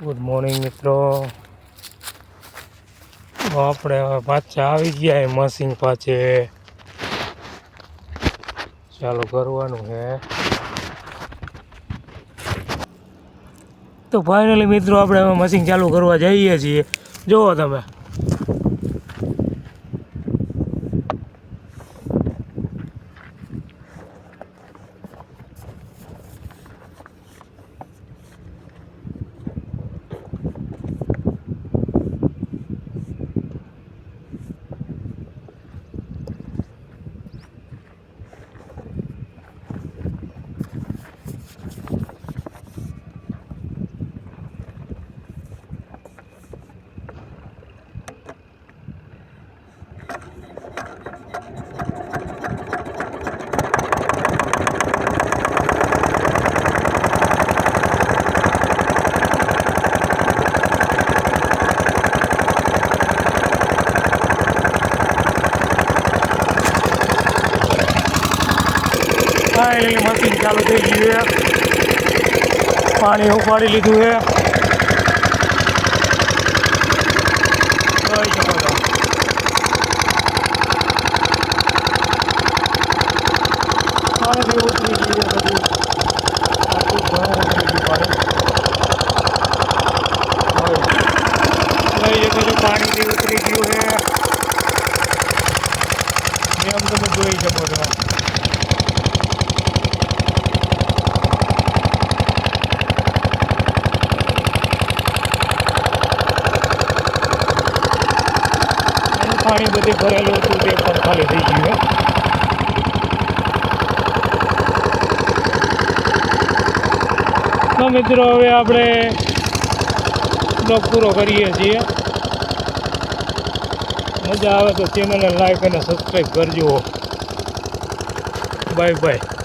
Good morning મિત્રો. આપણે હવે પાછા આવી ગયા મશીન પાછે ચાલુ કરવાનું છે. તો ફાઇનલી મિત્રો આપણે હવે મશીન ચાલુ કરવા જઈએ છીએ. જુઓ તમે ફાઇનલી મશીન ચાલુ થઈ ગયું છે. પાણી ઉપાડી લીધું છે. જોઈ શકો છો. પાણી ઉતરી ગયું છે બધું. આટલું ઘણું ઉતરી ગયું પાણી. જોઈ શકો છો પાણી ઉતરી ગયું છે. એમ તમે જોઈ શકો છો. પાણી બધે ભરેલું હતું તે પણ ખાલી થઈ ગયું. તો મિત્રો હવે આપણે બ્લોગ પૂરો કરીએ છીએ. મજા આવે તો ચેનલને લાઈક અને સબસ્ક્રાઈબ કરજો. Bye bye.